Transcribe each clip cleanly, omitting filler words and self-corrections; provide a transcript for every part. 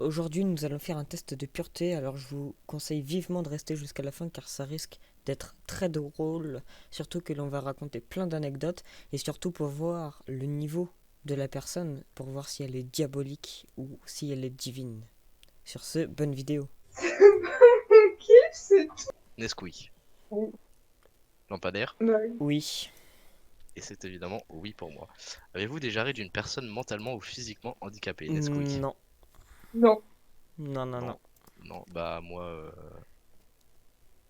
Aujourd'hui, nous allons faire un test de pureté, alors je vous conseille vivement de rester jusqu'à la fin car ça risque d'être très drôle, surtout que l'on va raconter plein d'anecdotes et surtout pour voir le niveau de la personne, pour voir si elle est diabolique ou si elle est divine. Sur ce, bonne vidéo. Ok, c'est tout. Nesquik. Oui. Lampadaire. Bah, Oui. Et c'est évidemment oui pour moi. Avez-vous déjà ri d'une personne mentalement ou physiquement handicapée? Nesquik. Non. non. Non. Non, bah moi,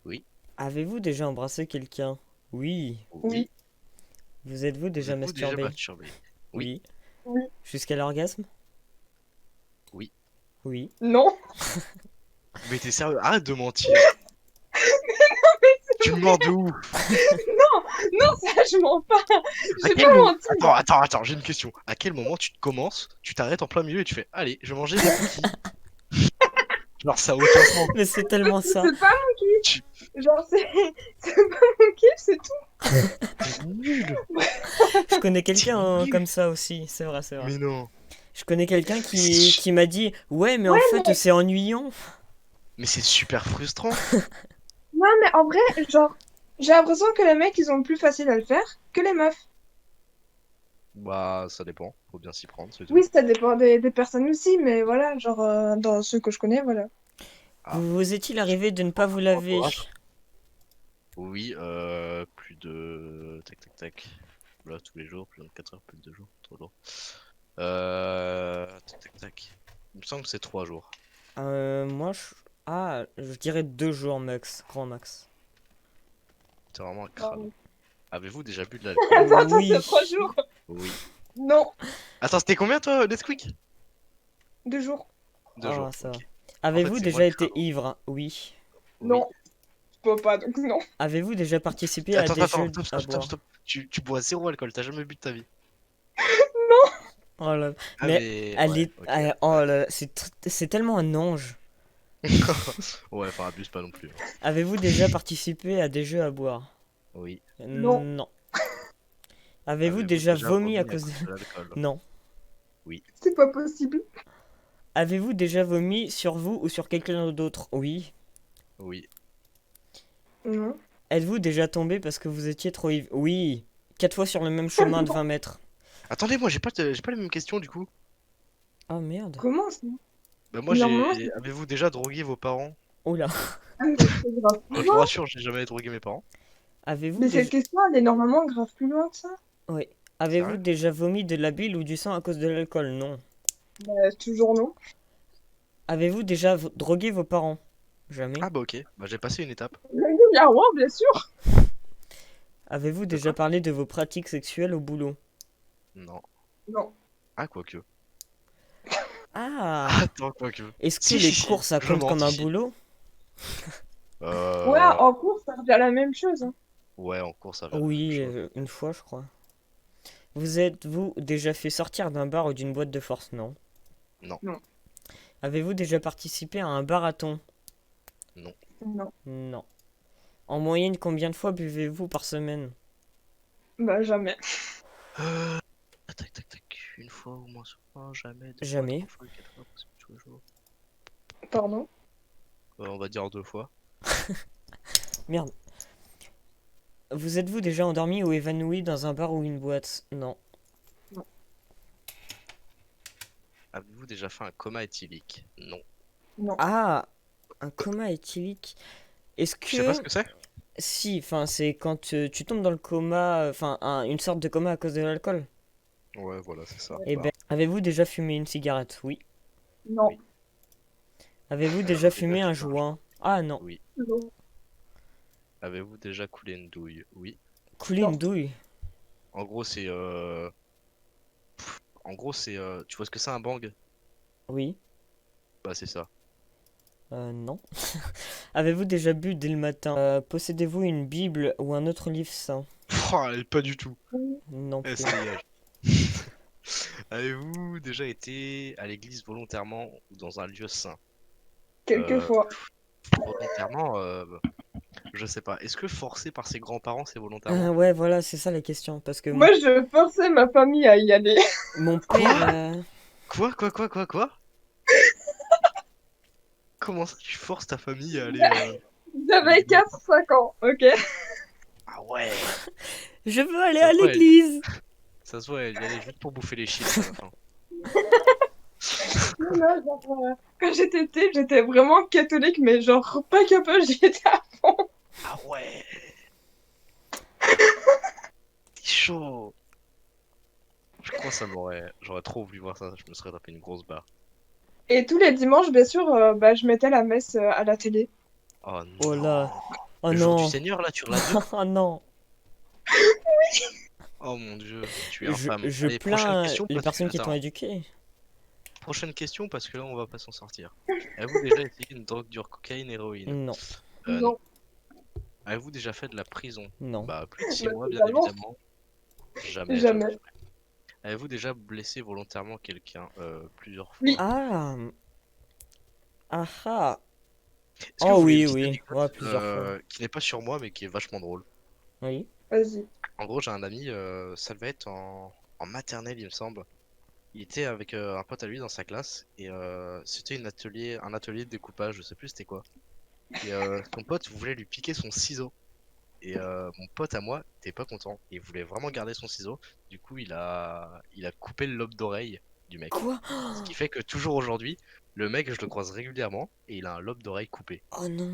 oui. Avez-vous déjà embrassé quelqu'un? Oui. Oui. Vous êtes-vous déjà Vous êtes-vous déjà masturbé? masturbé? Oui. Oui. Oui. Jusqu'à l'orgasme? Oui. Oui. Non. Mais t'es sérieux? Arrête de mentir. Tu me mens de ouf. Non, ça, je mens pas. À J'ai quel pas moment... menti. Attends, j'ai une question. À quel moment tu commences, tu t'arrêtes en plein milieu et tu fais, allez, je vais manger des cookies. Genre ça a aucun sens. Mais c'est tellement ça. C'est pas mon kiff. Tu... Genre, c'est pas mon kiff, c'est tout. T'es nul. Je connais T'es quelqu'un nul. comme ça aussi, c'est vrai. Mais non. Je connais quelqu'un Mais qui m'a dit ouais, mais en Ouais, fait, c'est ennuyant. Mais c'est super frustrant. Non, mais en vrai, genre, j'ai l'impression que les mecs, ils ont plus facile à le faire que les meufs. Bah, ça dépend. Faut bien s'y prendre, c'est tout. Oui, ça dépend des personnes aussi, mais voilà, genre, dans ceux que je connais, voilà. Ah, Vous est-il arrivé de ne pas vous laver? entourage. Oui, plus de... Tac, tac, tac. Là, tous les jours, plus de 24 heures, plus de 2 jours, 3 jours. Tac, tac, tac. Il me semble que c'est 3 jours. Moi, je dirais 2 jours max, grand max. C'est vraiment un crâne. Non. Avez-vous déjà bu de l'alcool? Attends, Oui. c'est 3 jours. Oui. Non, Attends, c'était combien toi, Nesquik? 2 jours. 2 Ah, jours, ça va. ok. Avez-vous C'est moi déjà le été crâne. ivre? Oui. Oui. Non, je peux pas, donc non. Avez-vous déjà participé à Attends, des attends, jeux stop, à stop, stop, boire? stop. Tu bois zéro alcool, t'as jamais bu de ta vie. Oh là, Ah, mais mais elle ouais, est, ok. Ouais. oh là, c'est tellement un ange. Ouais, enfin, abuse pas non plus. Avez-vous déjà participé à des jeux à boire? Oui. Non, Non. Avez-vous Avez-vous déjà déjà vomi à vomi à cause de... cause de l'alcool? Non. Oui. c'est pas possible. Avez-vous déjà vomi sur vous ou sur quelqu'un d'autre? Oui. Oui. Non. Êtes-vous déjà tombé parce que vous étiez trop ivre? Oui. 4 fois sur le même chemin de 20 mètres. Attendez, moi j'ai pas la même question du coup. Oh merde. Comment ça? Bah moi Normalement, j'ai. Avez-vous déjà drogué vos parents? Oh là. c'est grave plus Je vous loin. rassure, j'ai jamais drogué mes parents. Avez-vous Mais cette déjà... question, elle est normalement grave plus loin que ça. Oui. Avez-vous Sérieux? déjà vomi de la bile ou du sang à cause de l'alcool? Non. Bah, toujours non. Avez-vous déjà drogué vos parents? Jamais. Ah bah ok, bah j'ai passé une étape. Régulièrement, bien sûr. Avez-vous De déjà quoi? parlé de vos pratiques sexuelles au boulot? Non. Non. Ah quoique. Ah. Attends, quoique. Est-ce que Si, les si, si, cours ça je compte comme un m'identifie. boulot? Ouais, Euh... en cours, ça revient à la même chose, hein. Ouais, en cours ça vient la même Oui, chose. une fois je crois. Vous êtes-vous déjà fait sortir d'un bar ou d'une boîte de force? Non. Non, Non. Avez-vous déjà participé à un marathon? non. Non. Non. En moyenne, combien de fois buvez-vous par semaine? Bah, jamais. Tac, tac, tac. Une fois au moins souvent, jamais, 2 fois, Jamais. 3 fois, 4 fois, presque tous les jours. Pardon. On va dire 2 fois. Merde. Vous êtes-vous déjà endormi ou évanoui dans un bar ou une boîte? Non. Non. Avez-vous déjà fait un coma éthylique? Non. Non. Ah, un coma éthylique. Est-ce Tu sais pas ce que... que c'est? Si, enfin, c'est quand tu tombes dans le coma, enfin, une sorte de coma à cause de l'alcool. Ouais, voilà, c'est ça. Eh ben, Bah, avez-vous déjà fumé une cigarette? Oui. Non. oui. Avez-vous déjà Avez-vous déjà fumé un fumé un joint? Ah non. Oui. Non. Avez-vous déjà coulé une douille? Oui. Couler Non. une douille? En gros, c'est tu vois ce que c'est un bang? Oui. Bah, c'est ça. Non. Avez-vous déjà bu dès le matin? Possédez-vous une Bible ou un autre livre saint? Oh, pas du tout. Non Eh, plus. ça y est. Avez-vous déjà été à l'église volontairement ou dans un lieu saint? Euh, Quelquefois. volontairement, je sais pas. Est-ce que forcé par ses grands-parents, c'est volontairement? Ouais, voilà, c'est ça la question. Parce que Moi, je forçais ma famille à y aller. mon père... Quoi? Quoi? Comment ça, tu forces ta famille à aller. J'avais 4-5 ans, ok? Ah ouais! Je veux aller Ça à se voit, l'église. ça se voit, elle y allait juste pour bouffer les chips à la fin. Non, genre, quand j'étais petite, j'étais vraiment catholique, mais genre, pas qu'un peu, j'y étais à fond. Ah ouais! C'est chaud! Je crois que j'aurais trop voulu voir ça, je me serais tapé une grosse barre. Et tous les dimanches, bien sûr, bah, je mettais la messe à la télé. Oh Oh là. non! Oh Le jour du non. Seigneur, là, tu regardes? Oh non. Oh mon dieu, tu es Je, infâme. je Allez, prochaine plains question les parce que. personnes qui t'ont Attends, éduqué. prochaine question parce que là, on va pas s'en sortir. Avez-vous déjà essayé une drogue dure, cocaïne, héroïne? Non, Non. Non, Avez-vous déjà fait de la prison? non. Bah, plus de 6 bah, mois, bien évidemment, évidemment. Jamais, jamais, jamais. jamais. Avez-vous déjà blessé volontairement quelqu'un plusieurs Oui. fois? Ah. Ah ah. Est-ce que vous Oh voulez une oui, petite oui. Ouais, anecdote plusieurs fois. qui n'est pas sur moi mais qui est vachement drôle? Oui. Vas-y. En gros, j'ai un ami, ça devait être en maternelle, il me semble. Il était avec un pote à lui dans sa classe et c'était un atelier de découpage, je sais plus c'était quoi. Et son pote voulait lui piquer son ciseau. Et mon pote à moi était pas content. Il voulait vraiment garder son ciseau. Du coup, il a coupé le lobe d'oreille du mec. Quoi? Ce qui fait que toujours aujourd'hui, le mec, je le croise régulièrement et il a un lobe d'oreille coupé. Oh non.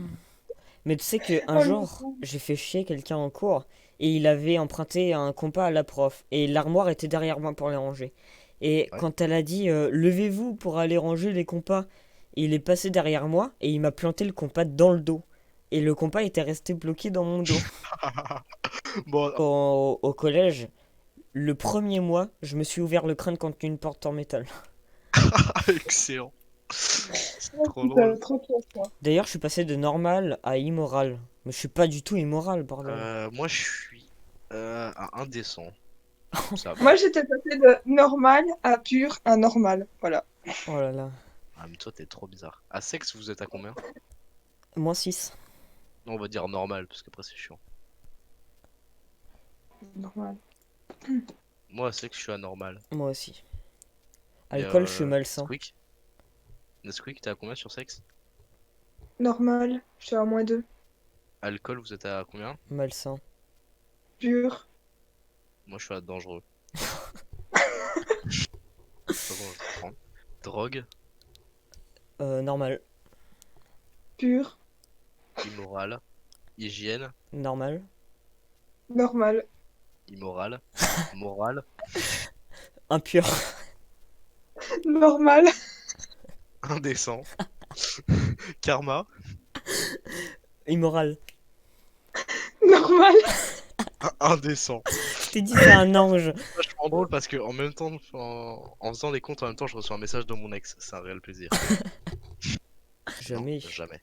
Mais tu sais que un Oh jour, non. j'ai fait chier quelqu'un en cours et il avait emprunté un compas à la prof et l'armoire était derrière moi pour les ranger. Et Ouais. quand elle a dit levez-vous pour aller ranger les compas, il est passé derrière moi et il m'a planté le compas dans le dos. Et le compas était resté bloqué dans mon dos. Bon, Au collège, le premier mois, je me suis ouvert le crâne contre une porte en métal. excellent. C'est Oh, trop putain, drôle. trop classe, quoi. D'ailleurs, je suis passé de normal à immoral. Mais je suis pas du tout immoral, bordel. Moi, je suis à indécent. Ça va. Moi, j'étais passée de normal à pur à normal. Voilà. Oh là là. Ah, mais toi, t'es trop bizarre. À sexe, vous êtes à combien? -6. Non, on va dire normal, parce qu'après, c'est chiant. Normal. Moi, à sexe, je suis anormal. Moi aussi. Et Alcool, je suis malsain. Nesquik? Nesquik, t'es à combien sur sexe? Normal. Je suis à -2. Alcool, vous êtes à combien? Malsain. Pur. Moi, je suis à dangereux. Je sais pas comment je vais prendre. Drogue, Normal. Pur. immoral, hygiène, Normal. Normal. immoral, moral, Impur. Normal. indécent, karma, Immoral. Normal. indécent. Je t'ai dit, c'est un ange. Vachement drôle parce que en même temps, en faisant les comptes, en même temps, je reçois un message de mon ex. C'est un réel plaisir. Non, Jamais. jamais.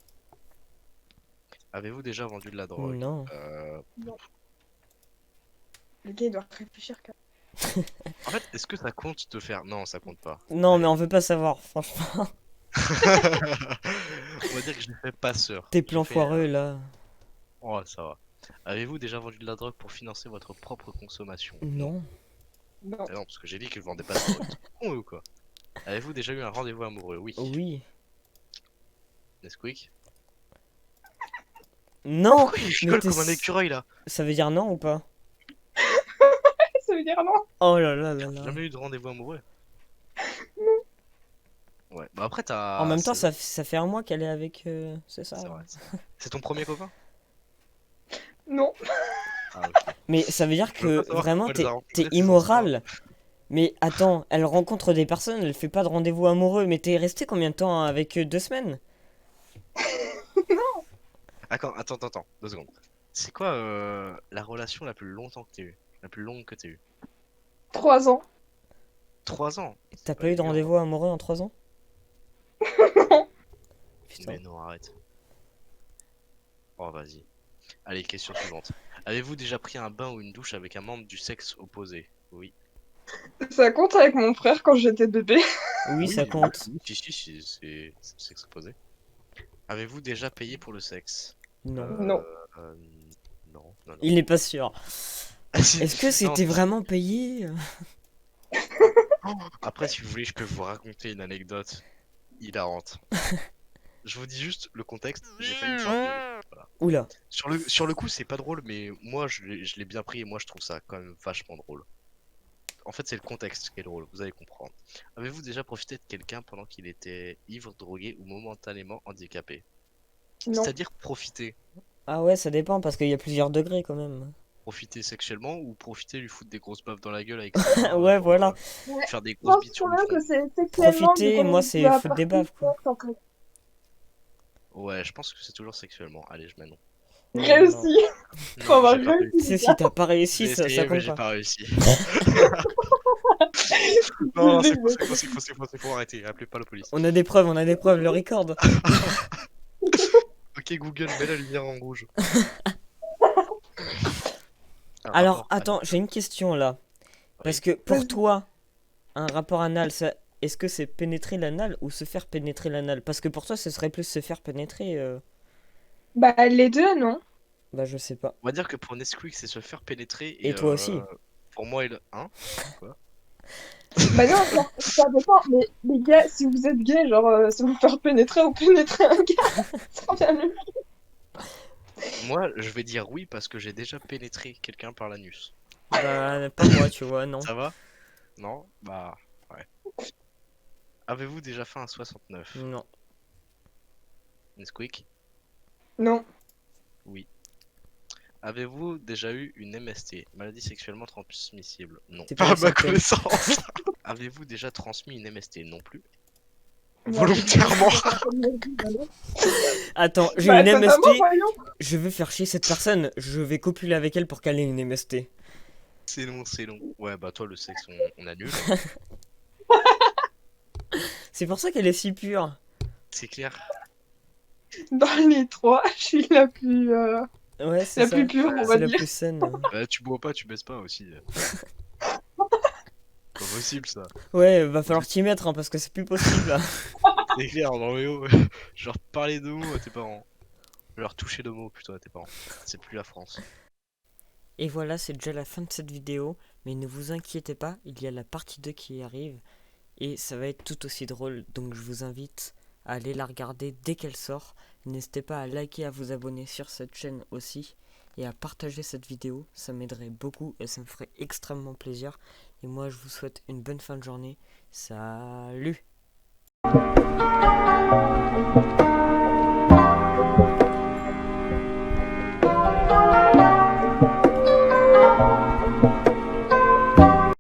Avez-vous déjà vendu de la drogue? Non. Le gars, il doit réfléchir quand même. En fait, est-ce que ça compte de faire? Non, ça compte pas. Non, mais on veut pas savoir, franchement. On va dire que je l'ai fait passeur. Tes J'ai plans fait, foireux, là. Oh, ça va. Avez-vous déjà vendu de la drogue pour financer votre propre consommation? Non. Non. Ah non, parce que j'ai dit que je vendais pas de drogue. T'es con ou quoi? Avez-vous déjà eu un rendez-vous amoureux? Oui. Oui. Nesquik? Non. Pourquoi il Mais rigole comme un écureuil là? ça veut dire non ou pas? Ça veut dire non. Oh là là là J'ai là. jamais eu de rendez-vous amoureux. Ouais, bah après En t'as. même temps, c'est ça fait un mois qu'elle est avec... C'est ça. c'est vrai. C'est ton premier copain? Non. Ah, ok. Mais ça veut dire Je veux que pas savoir vraiment, comment elle les a t'es rencontrés, ces immoral. Mais attends, elle rencontre des personnes, elle fait pas de rendez-vous amoureux. Mais t'es resté combien de temps avec eux? 2 semaines? Attends, 2 secondes. C'est quoi la relation la plus longtemps que t'as eue? La plus longue que t'as eue? 3 ans. 3 ans? C'est T'as pas eu de évident. rendez-vous amoureux en 3 ans? Non. Putain. Mais non, arrête. Oh, vas-y. Allez, question suivante. Avez-vous déjà pris un bain ou une douche avec un membre du sexe opposé? Oui. Ça compte avec mon frère quand j'étais bébé. Oui, ça compte. Oui, si, c'est le sexe opposé. Avez-vous déjà payé pour le sexe? Non. Non. euh, non. Il est pas sûr. Ah, si. Est-ce que Non, c'était vraiment payé? après, si vous voulez, je peux vous raconter une anecdote hilarante. Je vous dis juste le contexte, j'ai failli me faire violer. Voilà. Oula. Sur le coup, c'est pas drôle, mais moi, je l'ai bien pris et moi, je trouve ça quand même vachement drôle. En fait, c'est le contexte qui est drôle, vous allez comprendre. Avez-vous déjà profité de quelqu'un pendant qu'il était ivre, drogué ou momentanément handicapé? Non. C'est-à-dire profiter. Ah ouais, ça dépend parce qu'il y a plusieurs degrés quand même. Profiter sexuellement ou profiter lui foutre des grosses baffes dans la gueule avec ses mains, Ouais, voilà. Ouais. faire des Je grosses pense bites quand sur le même front. que c'est sexuellement, Profiter, vu qu'on moi, est c'est sur la foutre des partie baffes, quoi. forte, en fait. Ouais, je pense que c'est toujours sexuellement. Allez, je mets non. Non. Réussi. On Non, va j'ai pas réussi. Si, si, t'as pas réussi, J'ai ça essayé, mais compte j'ai pas. pas réussi. Je Non, l'ai c'est faux, arrêtez, appelez pas la police. On a des preuves, le record. Ok, Google, mets la lumière en rouge. Un Alors, rapport attends, anal. j'ai une question là. Parce Oui. que pour Vas-y. toi, un rapport anal, ça, est-ce que c'est pénétrer l'anal ou se faire pénétrer l'anal? Parce que pour toi, ce serait plus se faire pénétrer. Bah, les deux, non? Bah, je sais pas. On va dire que pour Nesquik, c'est se faire pénétrer Et et toi aussi. pour moi, il. Hein? Quoi? Bah non, ça dépend. Mais les gars, si vous êtes gay, genre, si vous faire pénétrer ou pénétrer un gars, ça vient le Moi, je vais dire oui parce que j'ai déjà pénétré quelqu'un par l'anus. Bah, pas moi, tu vois, non. Ça va? Non? Bah, ouais. Avez-vous déjà fait un 69? Non. Nesquik? Non. Oui. Avez-vous déjà eu une MST, maladie sexuellement transmissible? Non. T'es Pas pas à une ma certaine. connaissance. Avez-vous déjà transmis une MST? Non plus. Bah, Volontairement. Attends, j'ai Bah, une totalement, MST. voyons. Je vais faire chier cette personne. Je vais copuler avec elle pour caler une MST. C'est long, c'est long. Ouais, bah toi, le sexe, on annule. C'est pour ça qu'elle est si pure. C'est clair. Dans les trois, je suis la plus, Ouais, c'est la ça. plus pure, on C'est va la dire. plus saine. Tu bois pas, tu baisses pas aussi. Pas possible ça. Ouais, va falloir t'y mettre hein, parce que c'est plus possible là. C'est clair, non mais oh, je leur parler de mots à tes parents. Je leur toucher de mots plutôt à tes parents. C'est plus la France. Et voilà, c'est déjà la fin de cette vidéo. Mais ne vous inquiétez pas, il y a la partie 2 qui arrive. Et ça va être tout aussi drôle. Donc je vous invite à aller la regarder dès qu'elle sort. N'hésitez pas à liker, à vous abonner sur cette chaîne aussi. Et à partager cette vidéo. Ça m'aiderait beaucoup et ça me ferait extrêmement plaisir. Et moi je vous souhaite une bonne fin de journée. Salut!